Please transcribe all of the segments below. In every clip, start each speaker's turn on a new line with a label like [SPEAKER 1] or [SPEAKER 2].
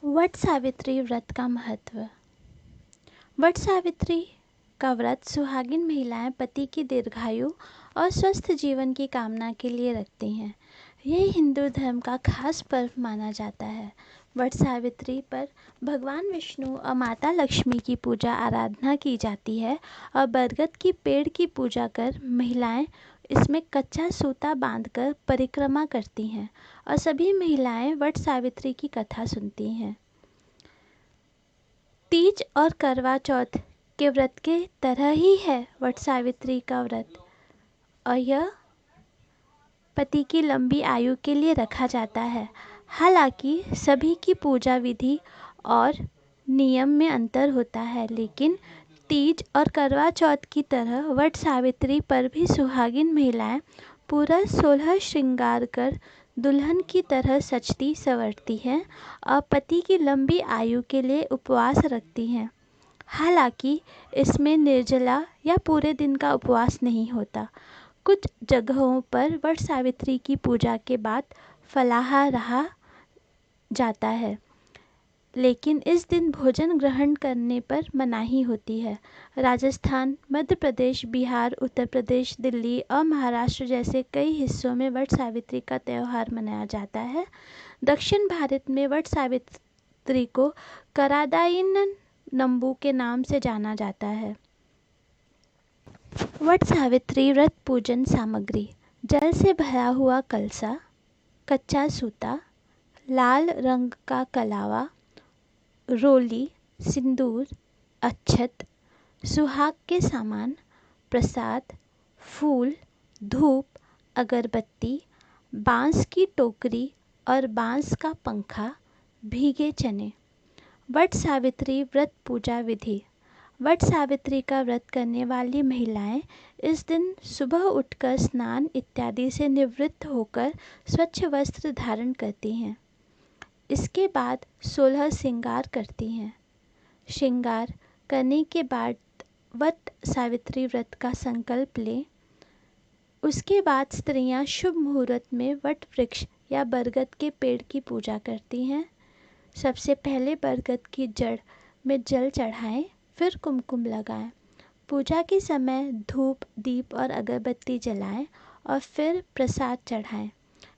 [SPEAKER 1] वट सावित्री व्रत का महत्व। वट सावित्री का व्रत सुहागिन महिलाएं पति की दीर्घायु और स्वस्थ जीवन की कामना के लिए रखती हैं। यह हिंदू धर्म का खास पर्व माना जाता है। वट सावित्री पर भगवान विष्णु और माता लक्ष्मी की पूजा आराधना की जाती है और बरगद की पेड़ की पूजा कर महिलाएं इसमें कच्चा सूता बांधकर परिक्रमा करती हैं और सभी महिलाएं वट सावित्री की कथा सुनती हैं। तीज और करवा चौथ के व्रत के तरह ही है वट सावित्री का व्रत, और यह पति की लंबी आयु के लिए रखा जाता है। हालांकि सभी की पूजा विधि और नियम में अंतर होता है, लेकिन तीज और करवा चौथ की तरह वट सावित्री पर भी सुहागिन महिलाएं पूरा 16 श्रृंगार कर दुल्हन की तरह सजती संवरती हैं और पति की लंबी आयु के लिए उपवास रखती हैं। हालांकि इसमें निर्जला या पूरे दिन का उपवास नहीं होता। कुछ जगहों पर वट सावित्री की पूजा के बाद फलाहार रहा जाता है, लेकिन इस दिन भोजन ग्रहण करने पर मनाही होती है। राजस्थान, मध्य प्रदेश, बिहार, उत्तर प्रदेश, दिल्ली और महाराष्ट्र जैसे कई हिस्सों में वट सावित्री का त्यौहार मनाया जाता है। दक्षिण भारत में वट सावित्री को करादायिन नंबू के नाम से जाना जाता है। वट सावित्री व्रत पूजन सामग्री: जल से भरा हुआ कलसा, कच्चा सूता, लाल रंग का कलावा, रोली, सिंदूर, अक्षत, सुहाग के सामान, प्रसाद, फूल, धूप, अगरबत्ती, बांस की टोकरी और बांस का पंखा, भीगे चने। वट सावित्री व्रत पूजा विधि: वट सावित्री का व्रत करने वाली महिलाएं इस दिन सुबह उठकर स्नान इत्यादि से निवृत्त होकर स्वच्छ वस्त्र धारण करती हैं। इसके बाद 16 श्रृंगार करती हैं। श्रृंगार करने के बाद वट सावित्री व्रत का संकल्प लें। उसके बाद स्त्रियां शुभ मुहूर्त में वट वृक्ष या बरगद के पेड़ की पूजा करती हैं। सबसे पहले बरगद की जड़ में जल चढ़ाएं, फिर कुमकुम लगाएं। पूजा के समय धूप, दीप और अगरबत्ती जलाएं और फिर प्रसाद चढ़ाएं।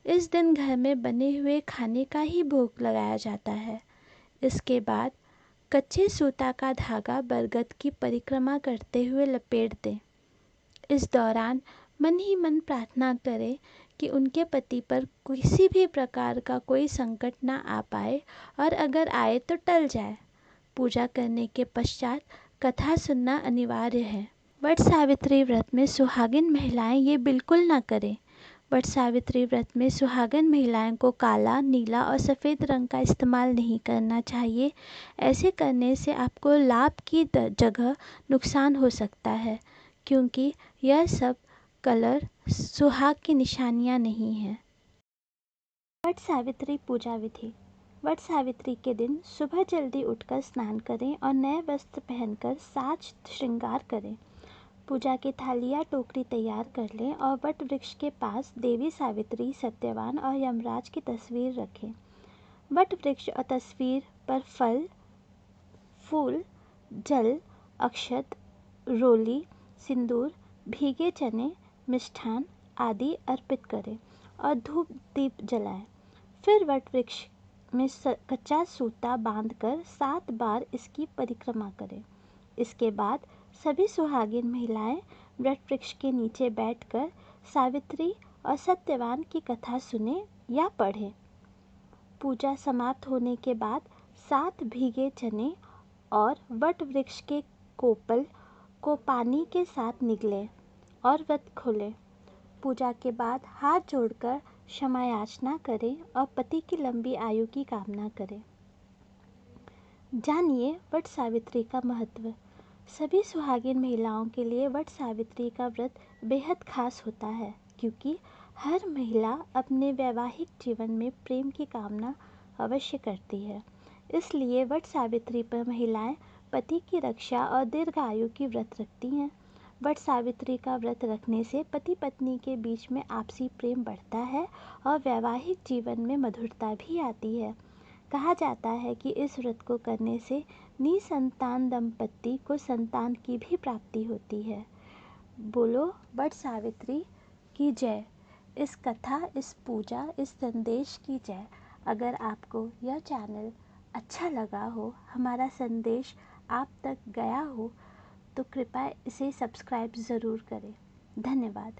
[SPEAKER 1] इस दिन घर में बने हुए खाने का ही भोग लगाया जाता है। इसके बाद कच्चे सूता का धागा बरगद की परिक्रमा करते हुए लपेट दें। इस दौरान मन ही मन प्रार्थना करें कि उनके पति पर किसी भी प्रकार का कोई संकट ना आ पाए, और अगर आए तो टल जाए। पूजा करने के पश्चात कथा सुनना अनिवार्य है। वट सावित्री व्रत में सुहागिन महिलाएं ये बिल्कुल ना करें। वट सावित्री व्रत में सुहागिन महिलाओं को काला, नीला और सफ़ेद रंग का इस्तेमाल नहीं करना चाहिए। ऐसे करने से आपको लाभ की जगह नुकसान हो सकता है, क्योंकि यह सब कलर सुहाग की निशानियां नहीं हैं। वट सावित्री पूजा विधि: वट सावित्री के दिन सुबह जल्दी उठकर स्नान करें और नए वस्त्र पहनकर साज श्रृंगार करें। पूजा की थाली या टोकरी तैयार कर लें और वट वृक्ष के पास देवी सावित्री, सत्यवान और यमराज की तस्वीर रखें। वट वृक्ष और तस्वीर पर फल, फूल, जल, अक्षत, रोली, सिंदूर, भीगे चने, मिष्ठान आदि अर्पित करें और धूप दीप जलाएं। फिर वट वृक्ष में कच्चा सूता बांधकर 7 बार इसकी परिक्रमा करें। इसके बाद सभी सुहागिन महिलाएं वट वृक्ष के नीचे बैठकर सावित्री और सत्यवान की कथा सुने या पढ़ें। पूजा समाप्त होने के बाद 7 भीगे चने और वट वृक्ष के कोपल को पानी के साथ निगलें और व्रत खोलें। पूजा के बाद हाथ जोड़कर क्षमा याचना करें और पति की लंबी आयु की कामना करें। जानिए वट सावित्री का महत्व। सभी सुहागिन महिलाओं के लिए वट सावित्री का व्रत बेहद खास होता है, क्योंकि हर महिला अपने वैवाहिक जीवन में प्रेम की कामना अवश्य करती है। इसलिए वट सावित्री पर महिलाएं पति की रक्षा और दीर्घायु की व्रत रखती हैं। वट सावित्री का व्रत रखने से पति पत्नी के बीच में आपसी प्रेम बढ़ता है और वैवाहिक जीवन में मधुरता भी आती है। कहा जाता है कि इस व्रत को करने से निसंतान दंपत्ति को संतान की भी प्राप्ति होती है। बोलो वट सावित्री की जय। इस कथा, इस पूजा, इस संदेश की जय। अगर आपको यह चैनल अच्छा लगा हो, हमारा संदेश आप तक गया हो, तो कृपया इसे सब्सक्राइब ज़रूर करें। धन्यवाद।